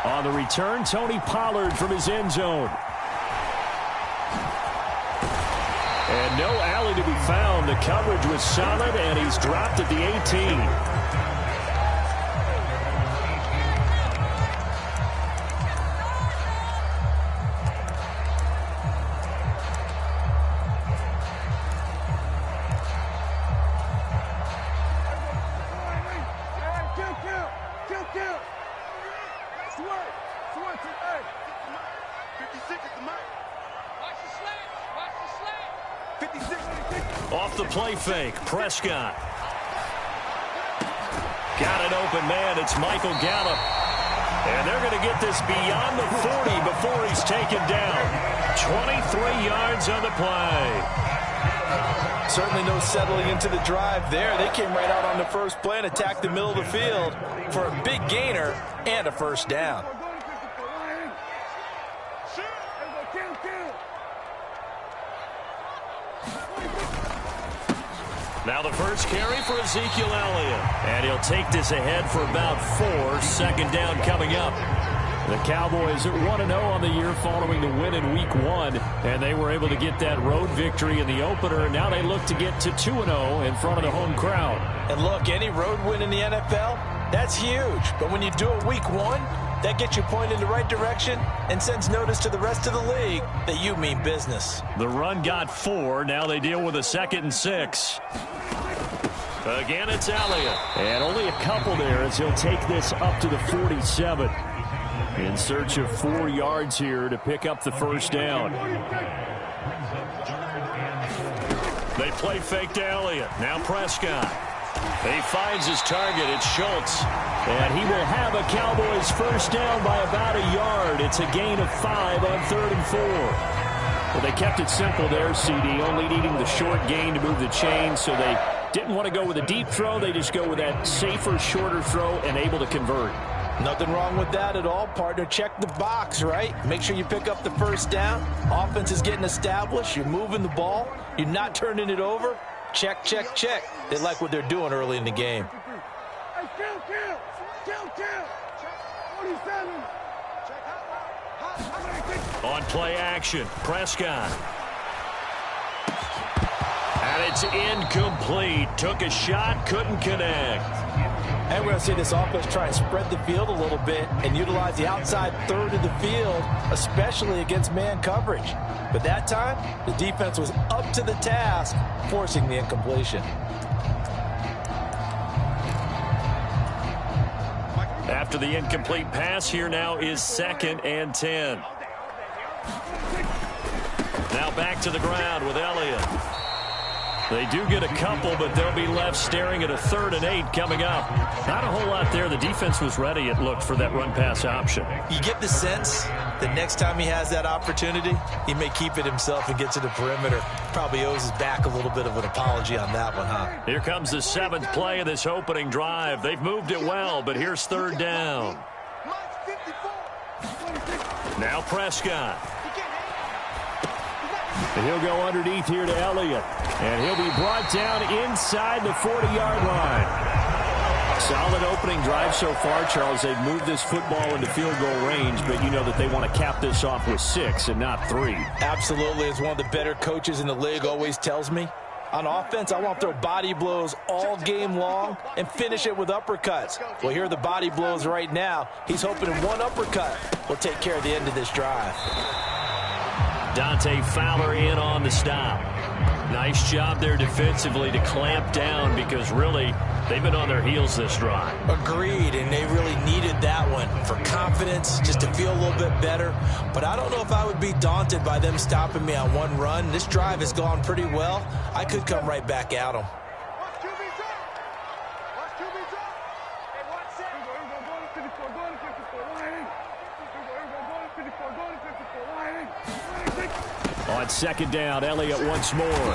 On the return, Tony Pollard from his end zone. And no alley to be found. The coverage was solid, and he's dropped at the 18. Off the play fake, Prescott. Got an open man, it's Michael Gallup. And they're going to get this beyond the 40 before he's taken down. 23 yards on the play. Certainly no settling into the drive there. They came right out on the first play and attacked the middle of the field for a big gainer and a first down. Now the first carry for Ezekiel Elliott. And he'll take this ahead for about 4. Second down coming up. The Cowboys are 1-0 on the year following the win in Week 1. And they were able to get that road victory in the opener. And now they look to get to 2-0 in front of the home crowd. And look, any road win in the NFL, that's huge. But when you do it Week 1, that gets you pointed in the right direction and sends notice to the rest of the league that you mean business. The run got 4. Now they deal with a 2nd and 6. Again, it's Elliott. And only a couple there as he'll take this up to the 47. In search of 4 yards here to pick up the first down. They play fake to Elliott. Now Prescott. He finds his target. It's Schultz. And he will have a Cowboys first down by about a yard. It's a gain of 5 on 3rd and 4. Well, they kept it simple there, CD, only needing the short gain to move the chain, so they didn't want to go with a deep throw. They just go with that safer, shorter throw and able to convert. Nothing wrong with that at all, partner. Check the box, right? Make sure you pick up the first down. Offense is getting established. You're moving the ball. You're not turning it over. Check, check, check. They like what they're doing early in the game. On play action, Prescott. And it's incomplete. Took a shot, couldn't connect. And we're going to see this offense try and spread the field a little bit and utilize the outside third of the field, especially against man coverage. But that time, the defense was up to the task, forcing the incompletion. After the incomplete pass, here now is 2nd and 10. Now back to the ground with Elliott. They do get a couple, but they'll be left staring at a 3rd and 8 coming up. Not a whole lot there. The defense was ready, it looked, for that run-pass option. You get the sense that next time he has that opportunity, he may keep it himself and get to the perimeter. Probably owes his back a little bit of an apology on that one, huh? Here comes the 7th play of this opening drive. They've moved it well, but here's 3rd down. Now Prescott. And he'll go underneath here to Elliott. And he'll be brought down inside the 40-yard line. Solid opening drive so far, Charles. They've moved this football into field goal range, but you know that they want to cap this off with 6 and not 3. Absolutely. As one of the better coaches in the league always tells me, on offense, I want to throw body blows all game long and finish it with uppercuts. Well, here are the body blows right now. He's hoping one uppercut will take care of the end of this drive. Dante Fowler in on the stop. Nice job there defensively to clamp down because really they've been on their heels this drive. Agreed, and they really needed that one for confidence, just to feel a little bit better. But I don't know if I would be daunted by them stopping me on one run. This drive has gone pretty well. I could come right back at them. On 2nd down, Elliott once more.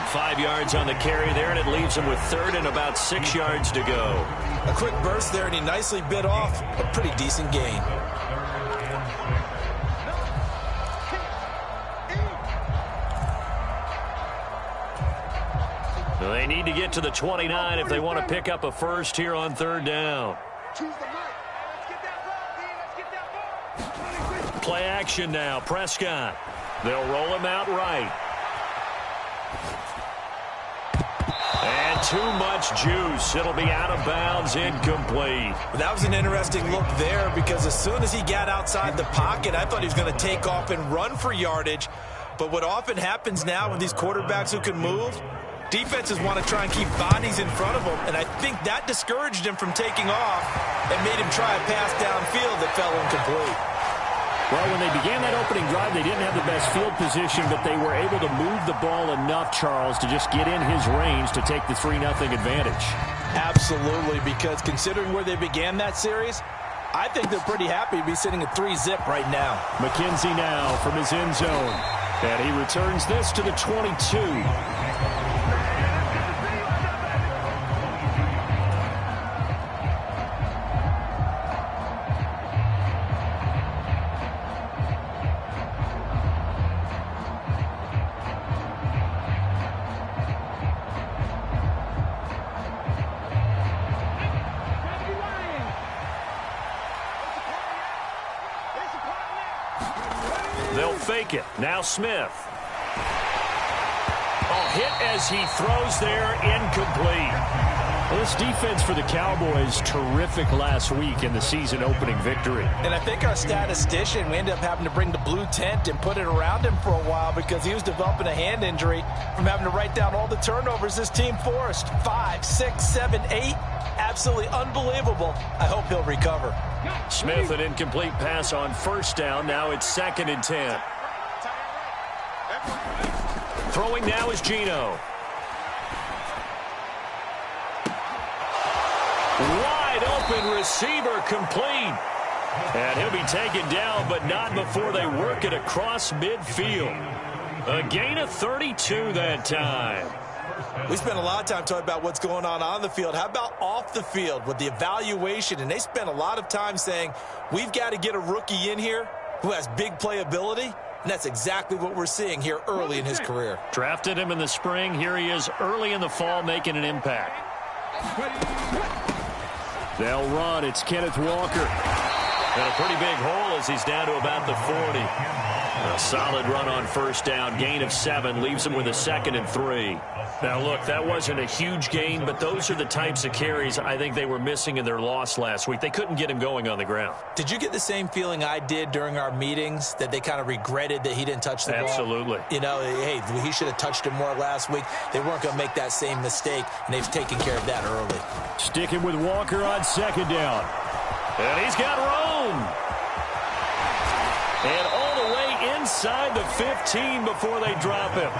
5 yards on the carry there, and it leaves him with 3rd and about 6 yards to go. A quick burst there, and he nicely bit off a pretty decent gain. They need to get to the 29 if they want to pick up a first here on 3rd down. Play action now. Prescott. They'll roll him out right. And too much juice. It'll be out of bounds, incomplete. That was an interesting look there because as soon as he got outside the pocket, I thought he was going to take off and run for yardage. But what often happens now with these quarterbacks who can move, defenses want to try and keep bodies in front of them, and I think that discouraged him from taking off and made him try a pass downfield that fell incomplete. Well, when they began that opening drive, they didn't have the best field position, but they were able to move the ball enough, Charles, to just get in his range to take the 3-0 advantage. Absolutely, because considering where they began that series, I think they're pretty happy to be sitting at 3-zip right now. McKenzie now from his end zone, and he returns this to the 22. They'll fake it. Now Smith. Hit as he throws there, incomplete. Well, this defense for the Cowboys, terrific last week in the season-opening victory. And I think our statistician, we ended up having to bring the blue tent and put it around him for a while because he was developing a hand injury from having to write down all the turnovers this team forced. 5, 6, 7, 8. Absolutely unbelievable. I hope he'll recover. Smith, an incomplete pass on first down. Now it's 2nd and 10. Throwing now is Geno. Wide open receiver, complete. And he'll be taken down, but not before they work it across midfield. A gain of 32 that time. We spent a lot of time talking about what's going on the field. How about off the field with the evaluation? And they spent a lot of time saying, we've got to get a rookie in here who has big playability. And that's exactly what we're seeing here early in his career. Drafted him in the spring. Here he is early in the fall making an impact. They'll run. It's Kenneth Walker. And a pretty big hole as he's down to about the 40. A solid run on first down. Gain of 7. Leaves him with a 2nd and 3. Now, look, that wasn't a huge gain, but those are the types of carries I think they were missing in their loss last week. They couldn't get him going on the ground. Did you get the same feeling I did during our meetings, that they kind of regretted that he didn't touch the ball? Absolutely. You know, hey, he should have touched it more last week. They weren't going to make that same mistake, and they've taken care of that early. Sticking with Walker on 2nd down. And he's got room. And all the way inside the 15 before they drop him.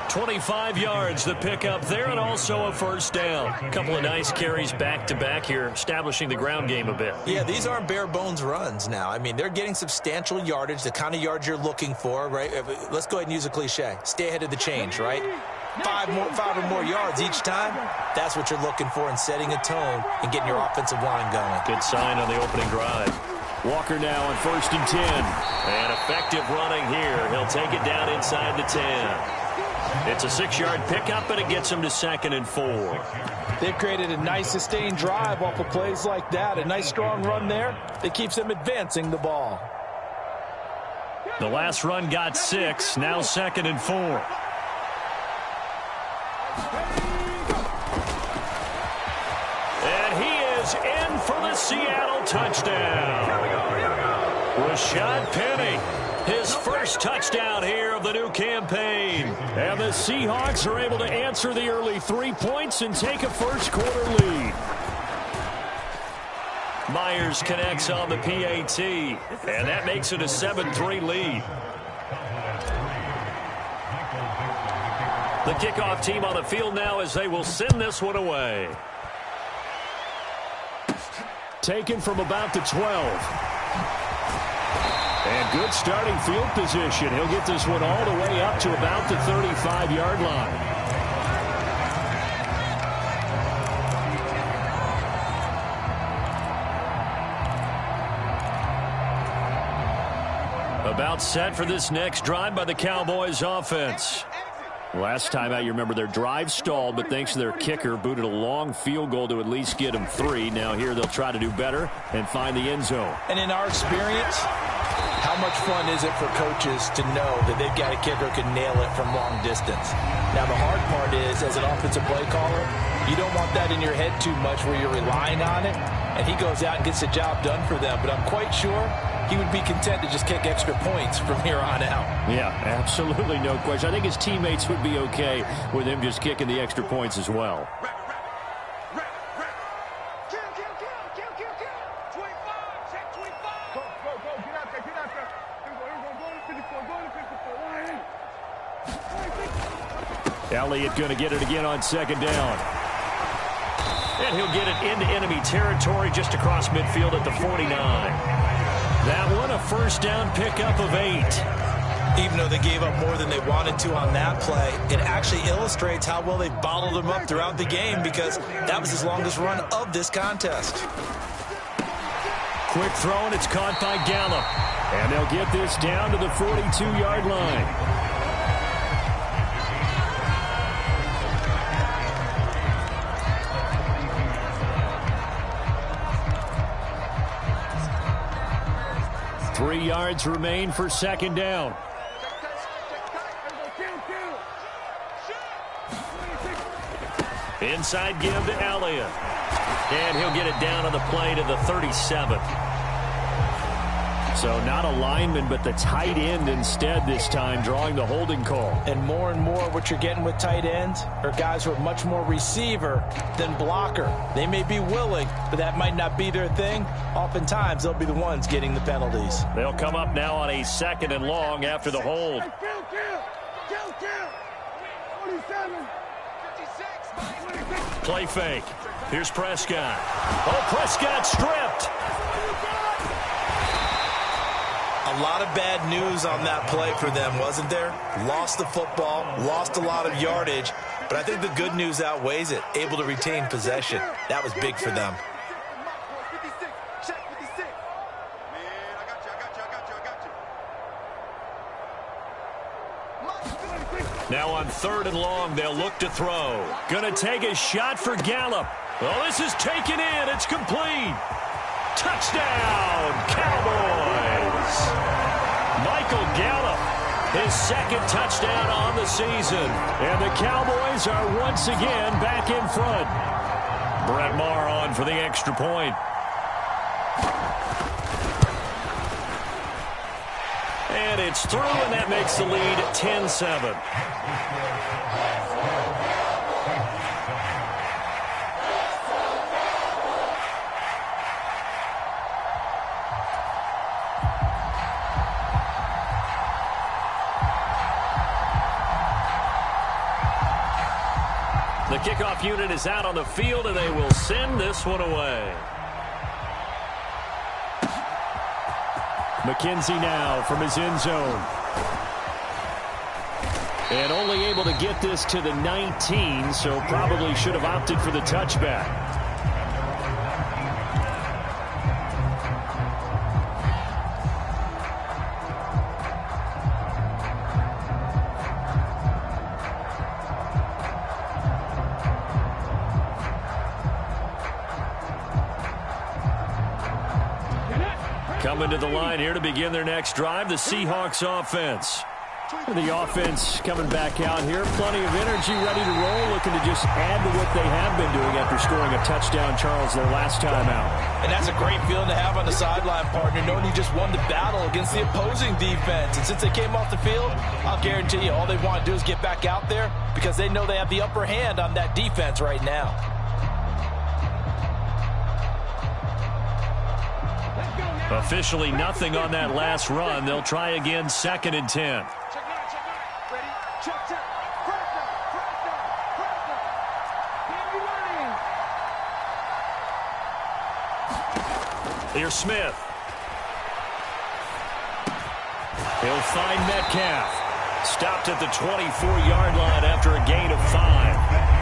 25 yards the pickup there, and also a first down. A couple of nice carries back-to-back here, establishing the ground game a bit. Yeah, these aren't bare-bones runs now. I mean, they're getting substantial yardage, the kind of yards you're looking for, right? Let's go ahead and use a cliche. Stay ahead of the change, right? 5 or more yards each time. That's what you're looking for in setting a tone and getting your offensive line going. Good sign on the opening drive. Walker now on 1st and 10. And effective running here. He'll take it down inside the 10. It's a 6-yard pickup, and it gets him to 2nd and 4. They've created a nice sustained drive off of plays like that. A nice strong run there that keeps them advancing the ball. The last run got 6. Now 2nd and 4. And he is in for the Seattle touchdown. Rashad Penny. His first touchdown here of the new campaign. And the Seahawks are able to answer the early 3 points and take a first-quarter lead. Myers connects on the PAT, and that makes it a 7-3 lead. The kickoff team on the field now as they will send this one away. Taken from about the 12. And good starting field position. He'll get this one all the way up to about the 35-yard line. About set for this next drive by the Cowboys offense. Last time out, you remember their drive stalled, but thanks to their kicker, booted a long field goal to at least get them 3. Now here they'll try to do better and find the end zone. And in our experience, How much fun is it for coaches to know that they've got a kicker who can nail it from long distance? Now, the hard part is, as an offensive play caller, you don't want that in your head too much where you're relying on it, and he goes out and gets the job done for them. But I'm quite sure he would be content to just kick extra points from here on out. Yeah, absolutely no question. I think his teammates would be okay with him just kicking the extra points as well. Elliott going to get it again on second down. And he'll get it into enemy territory just across midfield at the 49. That one a first down pickup of 8. Even though they gave up more than they wanted to on that play, it actually illustrates how well they bottled them up throughout the game, because that was his longest run of this contest. Quick throw, and it's caught by Gallup. And they'll get this down to the 42-yard line. Three yards remain for second down. Inside give to Elliott. And he'll get it down on the play to the 37. So not a lineman, but the tight end instead this time, drawing the holding call. And more what you're getting with tight ends are guys who are much more receiver than blocker. They may be willing, but that might not be their thing. Oftentimes, they'll be the ones getting the penalties. They'll come up now on a second and long after the hold. Play fake. Here's Prescott. Oh, Prescott stripped. A lot of bad news on that play for them, wasn't there? Lost the football, lost a lot of yardage, but I think the good news outweighs it. Able to retain possession. That was big for them. Now on third and long, they'll look to throw. Gonna take a shot for Gallup. Oh, this is taken in. It's complete. Touchdown, Cowboys. Michael Gallup, his second touchdown on the season. And the Cowboys are once again back in front. Brett Maher on for the extra point. And it's through, and that makes the lead 10-7. The kickoff unit is out on the field, and they will send this one away. McKenzie now from his end zone. And only able to get this to the 19, so probably should have opted for the touchback. Coming to the line here to begin their next drive, the Seahawks offense. The offense coming back out here. Plenty of energy, ready to roll, looking to just add to what they have been doing after scoring a touchdown, Charles, their last time out. And that's a great feeling to have on the sideline, partner, knowing you just won the battle against the opposing defense. And since they came off the field, I'll guarantee you all they want to do is get back out there because they know they have the upper hand on that defense right now. Officially nothing on that last run. They'll try again, 2nd and 10. Here's Smith. He'll find Metcalf. Stopped at the 24-yard line after a gain of 5.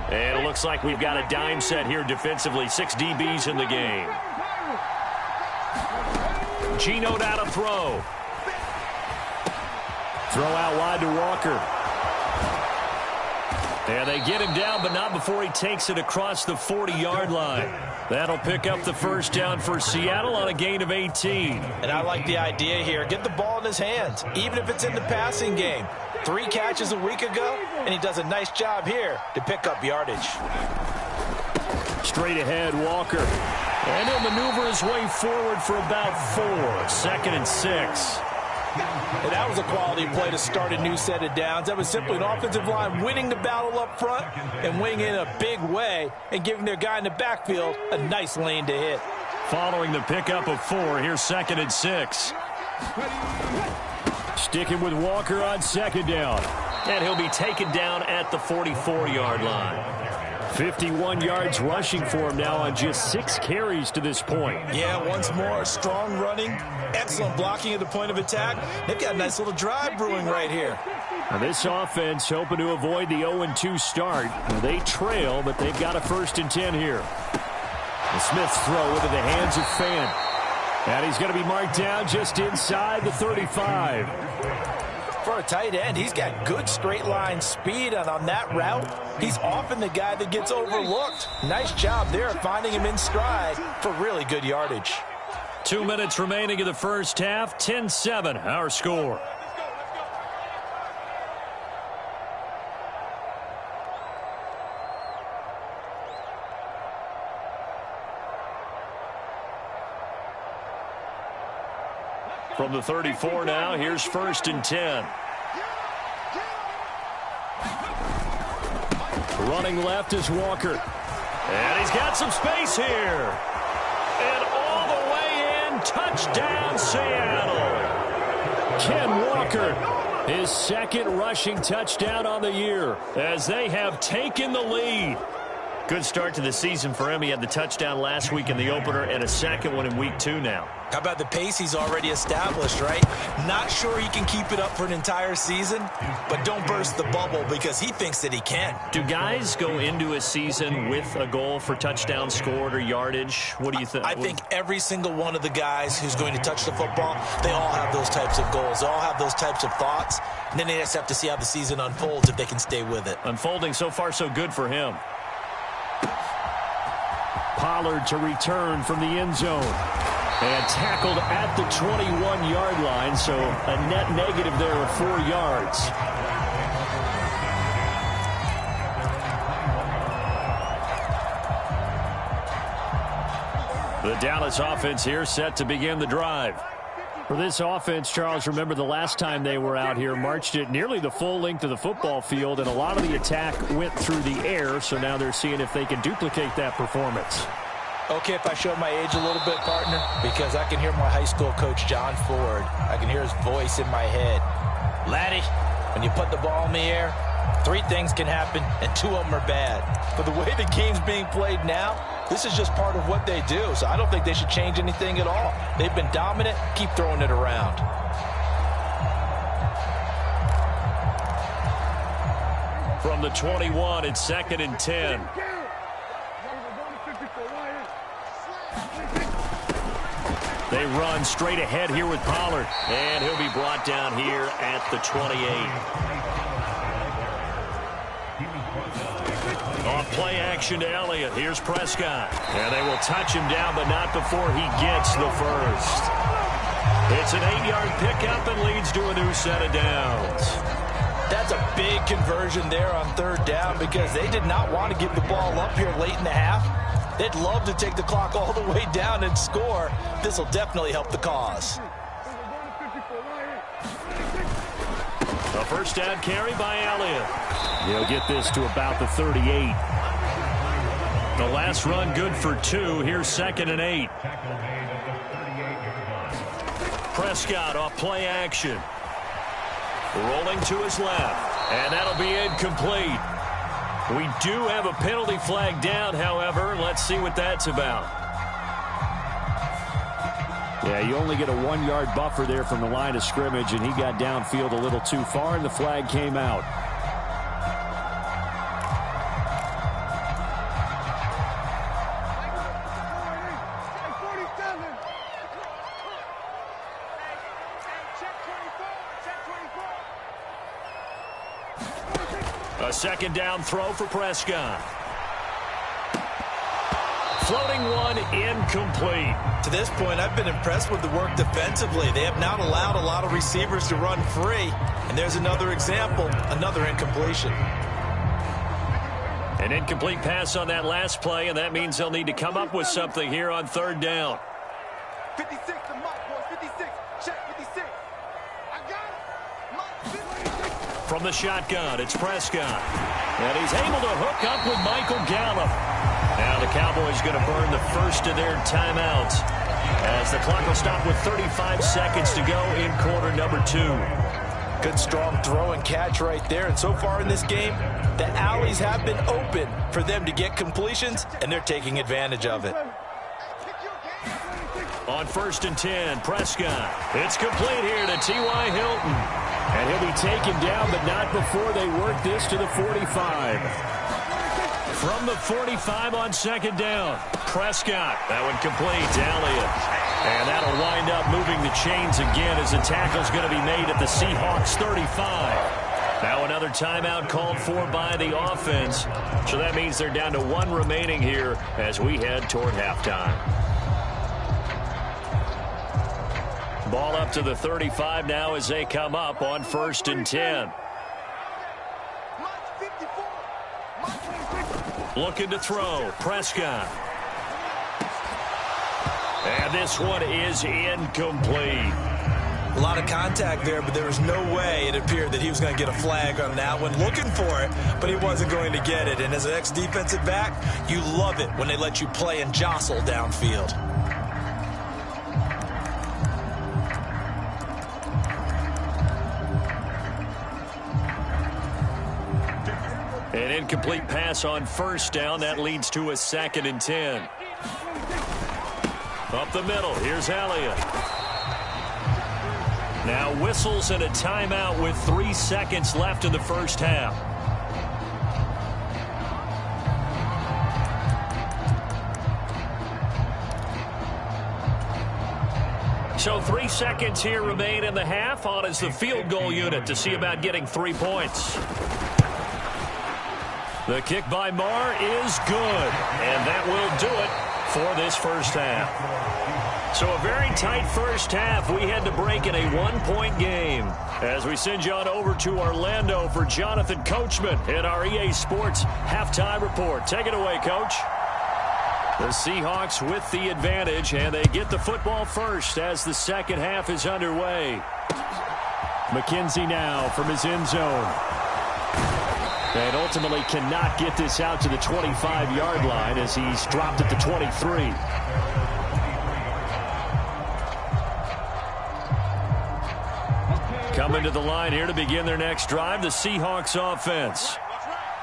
And it looks like we've got a dime set here defensively. 6 DBs in the game. Geno out to throw. Throw out wide to Walker. And they get him down, but not before he takes it across the 40-yard line. That'll pick up the first down for Seattle on a gain of 18. And I like the idea here. Get the ball in his hands, even if it's in the passing game. 3 catches a week ago, and he does a nice job here to pick up yardage. Straight ahead, Walker. And he'll maneuver his way forward for about 4. 2nd and 6. And that was a quality play to start a new set of downs. That was simply an offensive line winning the battle up front and winning in a big way and giving their guy in the backfield a nice lane to hit. Following the pickup of 4, here's 2nd and 6. Sticking with Walker on 2nd down. And he'll be taken down at the 44-yard line. 51 yards rushing for him now on just 6 carries to this point. Yeah, once more, strong running, excellent blocking at the point of attack. They've got a nice little drive brewing right here. Now this offense hoping to avoid the 0-2 start. They trail, but they've got a 1st and 10 here. The Smith's throw into the hands of Fant. And he's going to be marked down just inside the 35. For a tight end, he's got good straight line speed, and on that route, he's often the guy that gets overlooked. Nice job there finding him in stride for really good yardage. 2 minutes remaining in the first half. 10-7, our score. From the 34 now, here's 1st and 10. Running left is Walker. And he's got some space here. And all the way in, touchdown Seattle. Ken Walker, his 2nd rushing touchdown on the year as they have taken the lead. Good start to the season for him. He had the touchdown last week in the opener and a 2nd one in week 2 now. How about the pace he's already established, right? Not sure he can keep it up for an entire season, but don't burst the bubble because he thinks that he can. Do guys go into a season with a goal for touchdown scored or yardage? What do you think? I think every single one of the guys who's going to touch the football, they all have those types of goals. They all have those types of thoughts. And then they just have to see how the season unfolds if they can stay with it. Unfolding so far so good for him. Pollard to return from the end zone. And tackled at the 21-yard line, so a net negative there of 4 yards. The Dallas offense here set to begin the drive. For this offense, Charles, remember the last time they were out here, marched it nearly the full length of the football field, and a lot of the attack went through the air, so now they're seeing if they can duplicate that performance. Okay, if I show my age a little bit, partner, because I can hear my high school coach, John Ford. I can hear his voice in my head. Laddie, when you put the ball in the air, 3 things can happen, and 2 of them are bad. But the way the game's being played now, this is just part of what they do, so I don't think they should change anything at all. They've been dominant. Keep throwing it around. From the 21, it's 2nd and 10. They run straight ahead here with Pollard. And he'll be brought down here at the 28. Off play action to Elliott. Here's Prescott. And they will touch him down, but not before he gets the first. It's an 8-yard pickup and leads to a new set of downs. That's a big conversion there on 3rd down because they did not want to give the ball up here late in the half. They'd love to take the clock all the way down and score. This will definitely help the cause. A 1st down carry by Elliott. He'll get this to about the 38. The last run good for 2. Here's 2nd and 8. Prescott off play action. Rolling to his left. And that'll be incomplete. We do have a penalty flag down, however. Let's see what that's about. Yeah, you only get a 1-yard buffer there from the line of scrimmage, and he got downfield a little too far, and the flag came out. A second down throw for Prescott. Floating one, incomplete. To this point, I've been impressed with the work defensively. They have not allowed a lot of receivers to run free. And there's another example, another incompletion. An incomplete pass on that last play, and that means they'll need to come up with something here on third down. 56, the mark, boys. 56. Check 56. I got it. Mark 56. From the shotgun, it's Prescott. And he's able to hook up with Michael Gallup. Now the Cowboys going to burn the first of their timeouts as the clock will stop with 35 seconds to go in quarter number 2. Good strong throw and catch right there. And so far in this game, the alleys have been open for them to get completions, and they're taking advantage of it. On 1st and 10, Prescott. It's complete here to T.Y. Hilton. And he'll be taken down, but not before they work this to the 45. From the 45 on second down, Prescott. That one complete to Elliott. And that'll wind up moving the chains again as the tackle's going to be made at the Seahawks 35. Now another timeout called for by the offense. So that means they're down to 1 remaining here as we head toward halftime. Ball up to the 35 now as they come up on 1st and 10. Looking to throw. Prescott. And this one is incomplete. A lot of contact there, but there was no way it appeared that he was going to get a flag on that one. Looking for it, but he wasn't going to get it. And as an ex-defensive back, you love it when they let you play and jostle downfield. An incomplete pass on 1st down. That leads to a 2nd and 10. Up the middle. Here's Elliott. Now whistles and a timeout with 3 seconds left in the first half. So 3 seconds here remain in the half. On is the field goal unit to see about getting 3 points. The kick by Marr is good, and that will do it for this first half. So a very tight first half. We had to break in a 1-point game as we send you on over to Orlando for Jonathan Coachman in our EA Sports halftime report. Take it away, Coach. The Seahawks with the advantage, and they get the football first as the second half is underway. McKenzie now from his end zone. And ultimately cannot get this out to the 25-yard line as he's dropped at the 23. Coming to the line here to begin their next drive, the Seahawks offense.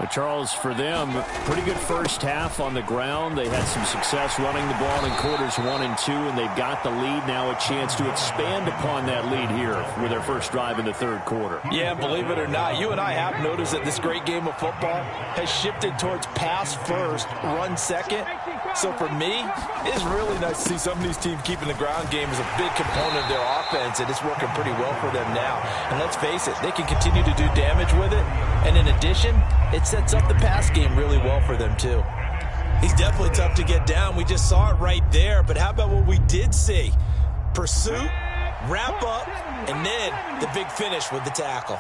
But Charles, for them, pretty good first half on the ground. They had some success running the ball in quarters 1 and 2, and they've got the lead. Now a chance to expand upon that lead here with their first drive in the third quarter. Yeah, believe it or not, you and I have noticed that this great game of football has shifted towards pass first, run second. So for me, it's really nice to see some of these teams keeping the ground game as a big component of their offense, and it's working pretty well for them now. And let's face it, they can continue to do damage with it. And in addition, it sets up the pass game really well for them, too. He's definitely tough to get down. We just saw it right there. But how about what we did see? Pursuit, wrap up, and then the big finish with the tackle.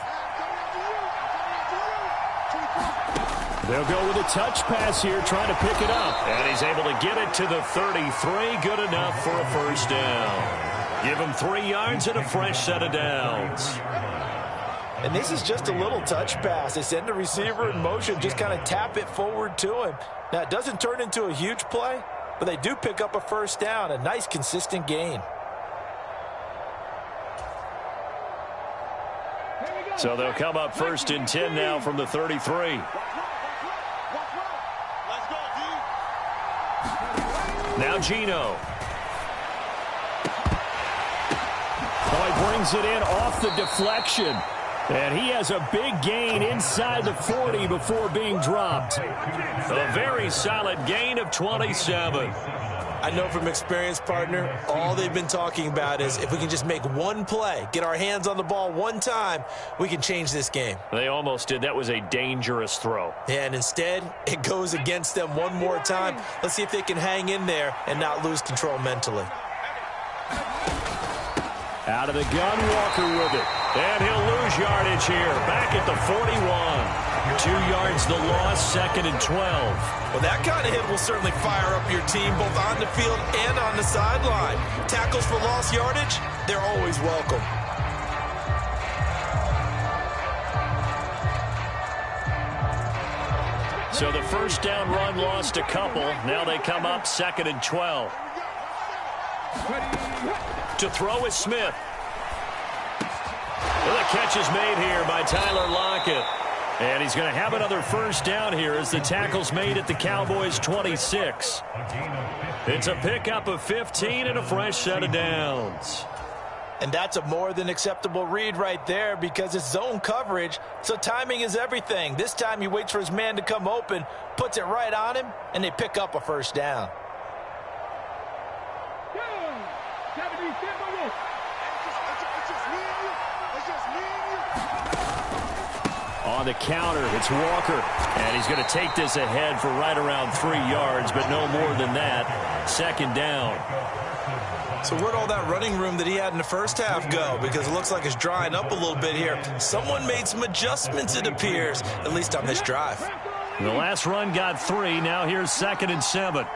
They'll go with a touch pass here, trying to pick it up. And he's able to get it to the 33. Good enough for a first down. Give him 3 yards and a fresh set of downs. And this is just a little touch pass. They send the receiver in motion, just kind of tap it forward to him. Now, it doesn't turn into a huge play, but they do pick up a first down, a nice, consistent gain. So they'll come up 1st and 10 now from the 33. Now Geno. He brings it in off the deflection. And he has a big gain inside the 40 before being dropped. A very solid gain of 27. I know from experience, partner, all they've been talking about is if we can just make one play, get our hands on the ball one time, we can change this game. They almost did. That was a dangerous throw. Yeah, and instead, it goes against them one more time. Let's see if they can hang in there and not lose control mentally. Out of the gun, Walker with it. And he'll lose yardage here. Back at the 41. 2 yards the loss, 2nd and 12. Well, that kind of hit will certainly fire up your team both on the field and on the sideline. Tackles for lost yardage, they're always welcome. So the first down run lost a couple. Now they come up 2nd and 12. To throw is Smith. Well, the catch is made here by Tyler Lockett. And he's going to have another first down here as the tackle's made at the Cowboys' 26. It's a pickup of 15 and a fresh set of downs. And that's a more than acceptable read right there because it's zone coverage, so timing is everything. This time he waits for his man to come open, puts it right on him, and they pick up a first down. On the counter, it's Walker. And he's going to take this ahead for right around 3 yards, but no more than that. 2nd down. So where'd all that running room that he had in the first half go? Because it looks like it's drying up a little bit here. Someone made some adjustments, it appears, at least on this drive. The last run got 3. Now here's 2nd and 7.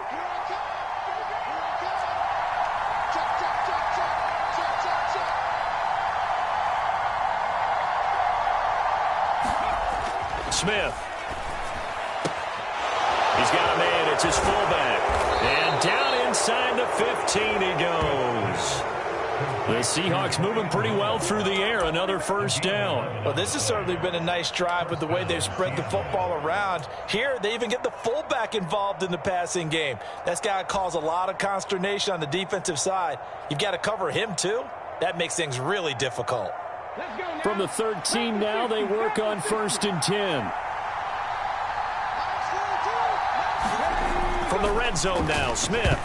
Smith. He's got a man. It's his fullback. And down inside the 15 he goes. The Seahawks moving pretty well through the air. Another first down. Well, this has certainly been a nice drive with the way they've spread the football around. Here, they even get the fullback involved in the passing game. That's got to cause a lot of consternation on the defensive side. You've got to cover him, too. That makes things really difficult. From the 13 now, they work on 1st and 10. From the red zone now, Smith.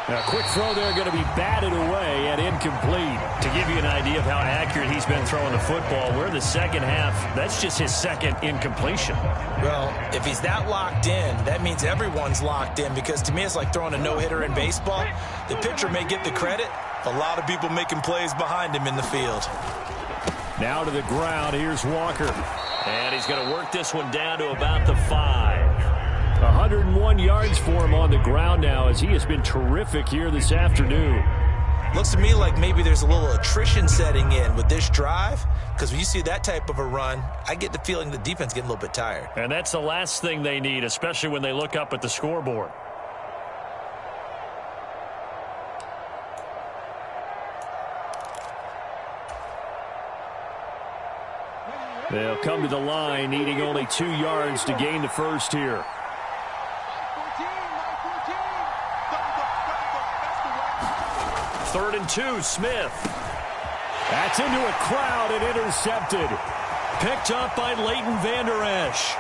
A quick throw there going to be batted away and incomplete. To give you an idea of how accurate he's been throwing the football, we're in the second half. That's just his 2nd incompletion. Well, if he's that locked in, that means everyone's locked in because to me it's like throwing a no-hitter in baseball. The pitcher may get the credit. A lot of people making plays behind him in the field. Now to the ground. Here's Walker. And he's going to work this one down to about the 5. 101 yards for him on the ground now as he has been terrific here this afternoon. Looks to me like maybe there's a little attrition setting in with this drive because when you see that type of a run, I get the feeling the defense getting a little bit tired. And that's the last thing they need, especially when they look up at the scoreboard. They'll come to the line, needing only 2 yards to gain the first here. 3rd and 2, Smith. That's into a crowd and intercepted. Picked up by Leighton Vander Esch.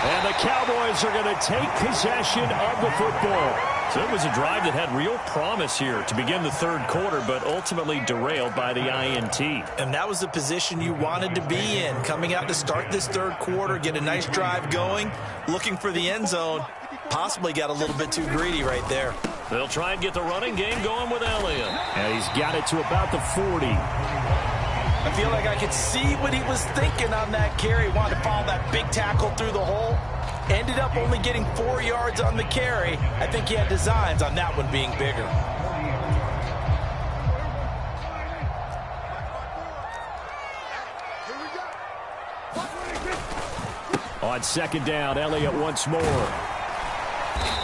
And the Cowboys are going to take possession of the football. So it was a drive that had real promise here to begin the 3rd quarter, but ultimately derailed by the INT. And that was the position you wanted to be in, coming out to start this 3rd quarter, get a nice drive going, looking for the end zone. Possibly got a little bit too greedy right there. They'll try and get the running game going with Elliott. And he's got it to about the 40. I feel like I could see what he was thinking on that carry. Wanted to follow that big tackle through the hole. Ended up only getting 4 yards on the carry. I think he had designs on that one being bigger. On 2nd down, Elliott once more.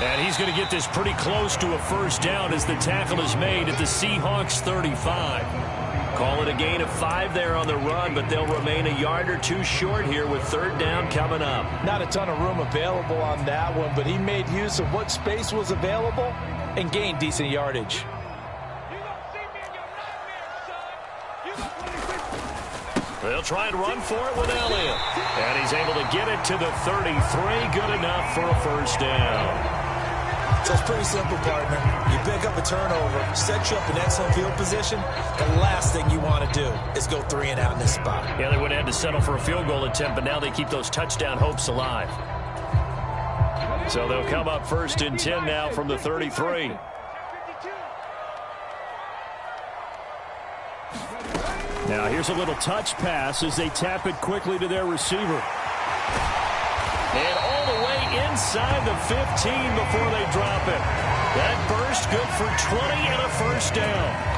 And he's going to get this pretty close to a first down as the tackle is made at the Seahawks 35. Call it a gain of 5 there on the run, but they'll remain a yard or 2 short here with 3rd down coming up. Not a ton of room available on that one, but he made use of what space was available and gained decent yardage. They'll try and run for it with Elliott. And he's able to get it to the 33. Good enough for a first down. So it's pretty simple, partner. You pick up a turnover, set you up in excellent field position. The last thing you want to do is go 3 and out in this spot. Yeah, they would have had to settle for a field goal attempt, but now they keep those touchdown hopes alive. So they'll come up 1st and 10 now from the 33. Now here's a little touch pass as they tap it quickly to their receiver. And all the way inside the 15 before they drop it. That burst good for 20 and a first down.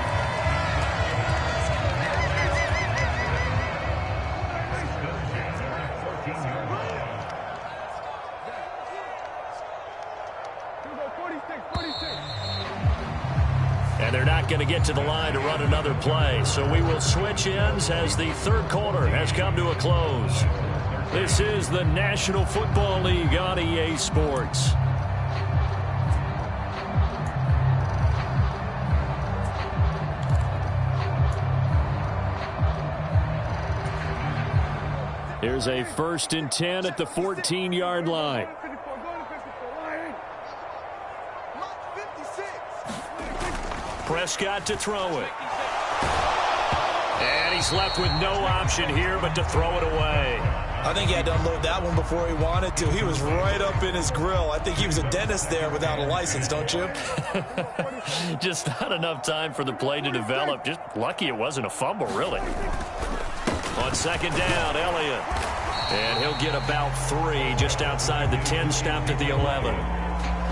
And they're not going to get to the line to run another play. So we will switch ends as the third quarter has come to a close. This is the National Football League on EA Sports. Here's a 1st and 10 at the 14-yard line. Prescott to throw it. And he's left with no option here but to throw it away. I think he had to unload that one before he wanted to. He was right up in his grill. I think he was a dentist there without a license, don't you? Just not enough time for the play to develop. Just lucky it wasn't a fumble, really. On 2nd down, Elliott. And he'll get about 3 just outside the 10, stopped at the 11.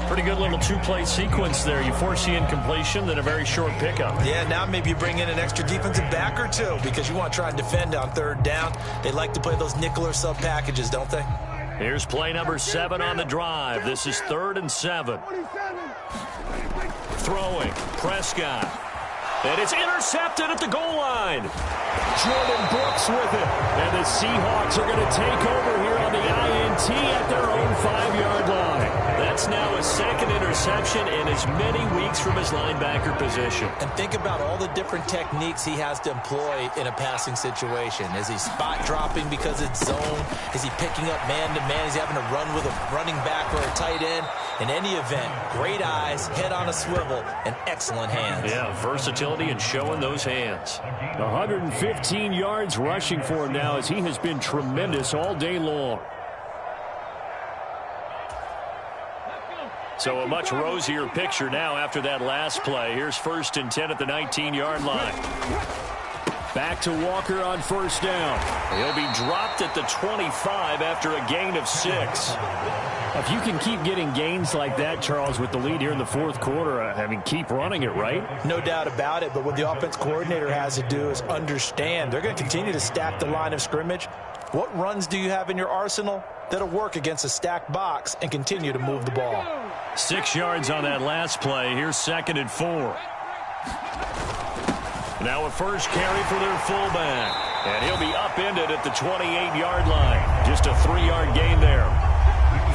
Pretty good little 2-play sequence there. You force the incompletion, then a very short pickup. Yeah, now maybe you bring in an extra defensive back or 2 because you want to try and defend on 3rd down. They like to play those nickel or sub packages, don't they? Here's play number 7 on the drive. This is 3rd and 7. Throwing, Prescott. And it's intercepted at the goal line. Jordan Brooks with it. And the Seahawks are going to take over here on the INT at their own 5-yard line. That's now a 2nd interception in as many weeks from his linebacker position. And think about all the different techniques he has to employ in a passing situation. Is he spot dropping because it's zone? Is he picking up man-to-man? Is he having to run with a running back or a tight end? In any event, great eyes, head on a swivel, and excellent hands. Yeah, versatility and showing those hands. 115 yards rushing for him now as he has been tremendous all day long. So a much rosier picture now after that last play. Here's 1st and 10 at the 19-yard line. Back to Walker on 1st down. He'll be dropped at the 25 after a gain of 6. If you can keep getting gains like that, Charles, with the lead here in the 4th quarter, I mean, keep running it, right? No doubt about it, but what the offense coordinator has to do is understand they're going to continue to stack the line of scrimmage. What runs do you have in your arsenal that'll work against a stacked box and continue to move the ball? 6 yards on that last play. Here's 2nd and 4. Now a first carry for their fullback. And he'll be upended at the 28-yard line. Just a 3-yard gain there.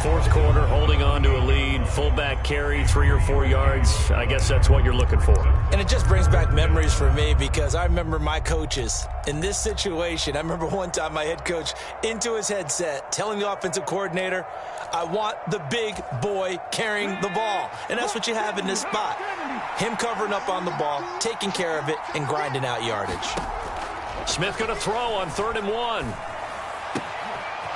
4th quarter, holding on to a lead. Fullback carry, 3 or 4 yards. I guess that's what you're looking for. And it just brings back memories for me because I remember my coaches in this situation. I remember one time my head coach into his headset telling the offensive coordinator, I want the big boy carrying the ball. And that's what you have in this spot. Him covering up on the ball, taking care of it, and grinding out yardage. Smith going to throw on 3rd and 1.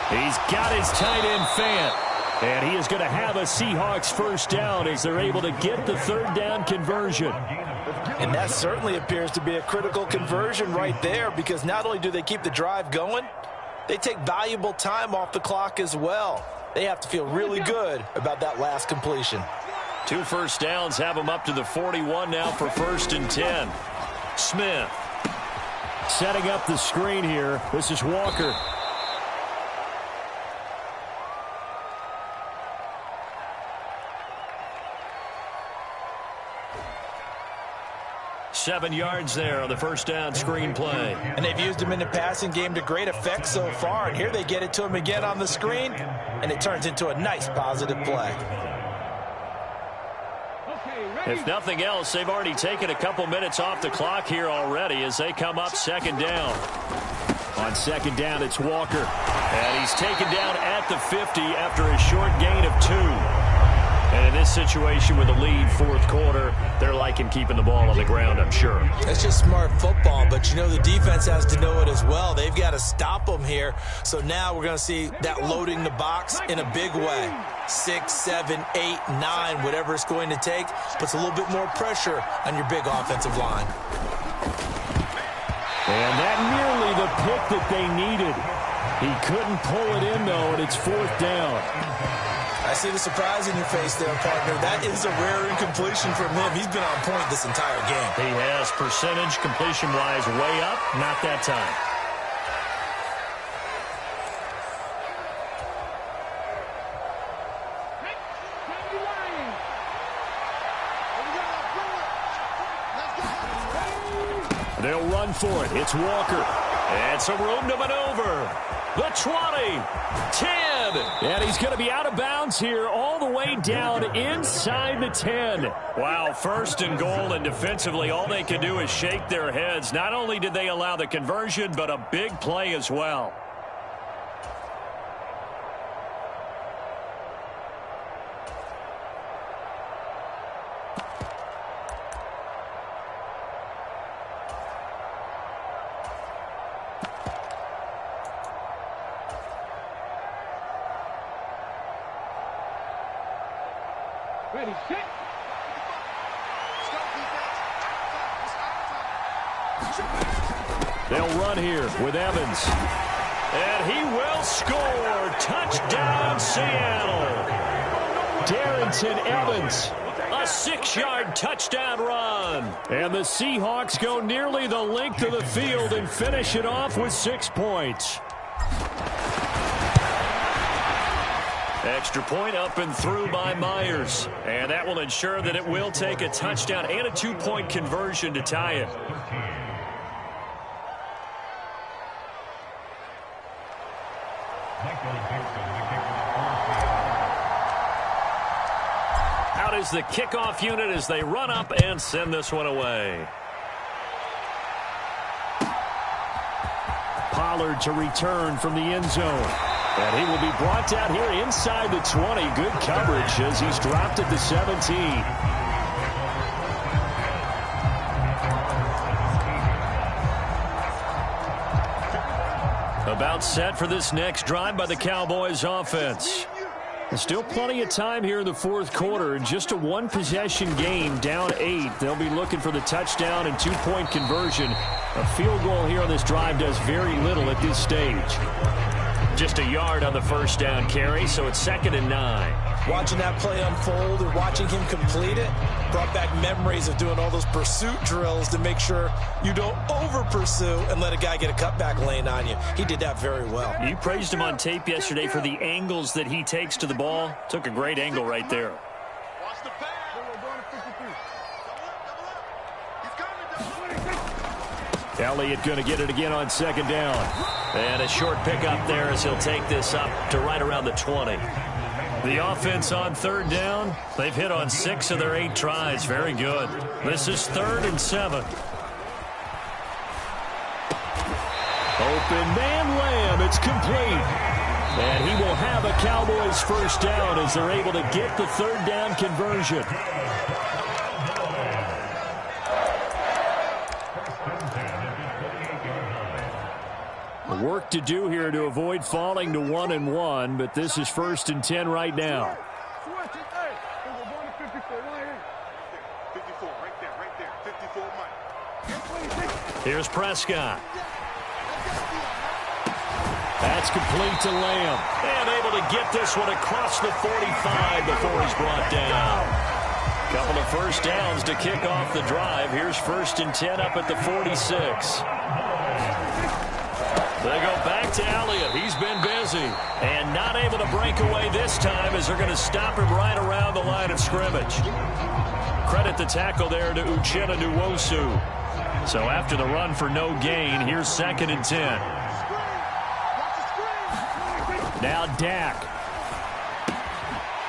He's got his tight end Fant. And he is going to have a Seahawks first down as they're able to get the 3rd down conversion. And that certainly appears to be a critical conversion right there because not only do they keep the drive going, they take valuable time off the clock as well. They have to feel really good about that last completion. 2 first downs have them up to the 41 now for 1st and 10. Smith setting up the screen here. This is Walker. Seven yards there on the first down screen play. And they've used him in the passing game to great effect so far. And here they get it to him again on the screen, and it turns into a nice positive play. If nothing else, they've already taken a couple minutes off the clock here already as they come up 2nd down. On second down, it's Walker. And he's taken down at the 50 after a short gain of 2. And in this situation with a lead, fourth quarter, they're liking keeping the ball on the ground, I'm sure. It's just smart football, but you know the defense has to know it as well. They've got to stop them here. So now we're going to see that loading the box in a big way. 6, 7, 8, 9, whatever it's going to take, puts a little bit more pressure on your big offensive line. And that nearly the pick that they needed. He couldn't pull it in, though, and it's fourth down. I see the surprise in your face there, partner. That is a rare incompletion from him. He's been on point this entire game. He has percentage completion-wise way up. Not that time. They'll run for it. It's Walker. And some room to maneuver. The 20, 10, and he's going to be out of bounds here all the way down inside the 10. Wow, first and goal, and defensively all they can do is shake their heads. Not only did they allow the conversion, but a big play as well. Ready, set. They'll run here with Evans. And he will score. Touchdown, Seattle. Darrington Evans. A 6-yard touchdown run. And the Seahawks go nearly the length of the field and finish it off with 6 points. Extra point up and through by Myers. And that will ensure that it will take a touchdown and a 2-point conversion to tie it. Out is the kickoff unit as they run up and send this one away. Pollard to return from the end zone. And he will be brought down here inside the 20. Good coverage as he's dropped at the 17. About set for this next drive by the Cowboys offense. There's still plenty of time here in the fourth quarter. Just a one-possession game, down 8. They'll be looking for the touchdown and 2-point conversion. A field goal here on this drive does very little at this stage. Just a yard on the first down carry, so it's 2nd and 9. Watching that play unfold and watching him complete it brought back memories of doing all those pursuit drills to make sure you don't over-pursue and let a guy get a cutback lane on you. He did that very well. You praised him on tape yesterday for the angles that he takes to the ball. Took a great angle right there. Watch the pass. Elliott going to get it again on 2nd down. And a short pickup there as he'll take this up to right around the 20. The offense on 3rd down. They've hit on 6 of their 8 tries. Very good. This is 3rd and 7. Open man Lamb. It's complete. And he will have a Cowboys first down as they're able to get the 3rd down conversion. Work to do here to avoid falling to 1-1, but this is 1st and 10 right now. Here's Prescott. That's complete to Lamb. And able to get this one across the 45 before he's brought down. Couple of first downs to kick off the drive. Here's 1st and 10 up at the 46. They go back to Elliott. He's been busy. And not able to break away this time as they're going to stop him right around the line of scrimmage. Credit the tackle there to Uchenna Nwosu. So after the run for no gain, here's 2nd and 10. Now Dak.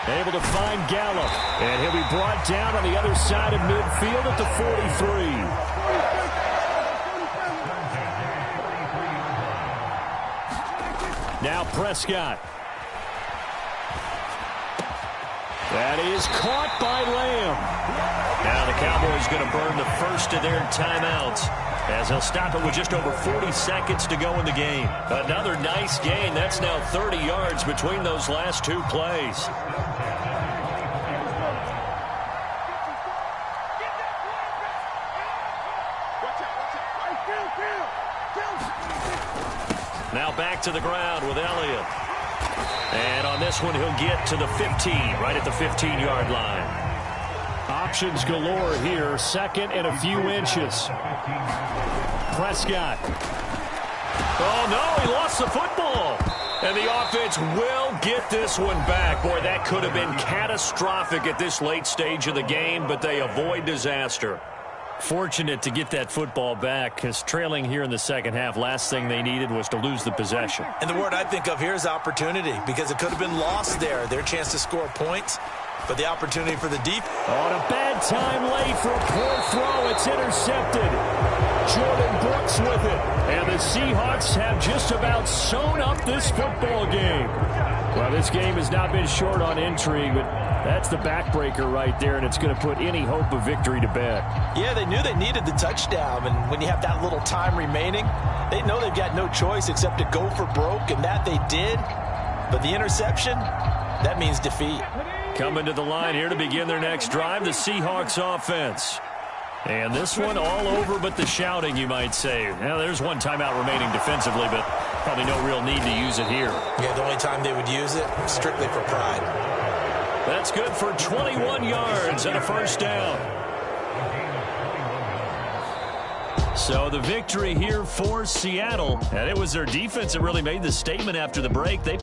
Able to find Gallup. And he'll be brought down on the other side of midfield at the 43. Now Prescott. That is caught by Lamb. Now the Cowboys going to burn the first of their timeouts as they'll stop it with just over 40 seconds to go in the game. Another nice gain. That's now 30 yards between those last two plays. Now back to the ground with Elliott. And on this one, he'll get to the 15, right at the 15-yard line. Options galore here, second and a few inches. Prescott. Oh, no, he lost the football. And the offense will get this one back. Boy, that could have been catastrophic at this late stage of the game, but they avoid disaster. Fortunate to get that football back, because trailing here in the second half, last thing they needed was to lose the possession. And the word I think of here is opportunity, because it could have been lost there. Their chance to score points, but the opportunity for the deep. On a bad time late for a poor throw. It's intercepted. Jordan Brooks with it. And the Seahawks have just about sewn up this football game. Well, this game has not been short on intrigue, but that's the backbreaker right there, and it's going to put any hope of victory to bed. Yeah, they knew they needed the touchdown, and when you have that little time remaining, they know they've got no choice except to go for broke, and that they did. But the interception, that means defeat. Coming to the line here to begin their next drive, the Seahawks offense. And this one all over but the shouting, you might say. Now, there's one timeout remaining defensively, but probably no real need to use it here. Yeah, the only time they would use it, strictly for pride. That's good for 21 yards and a first down. So the victory here for Seattle. And it was their defense that really made the statement after the break. They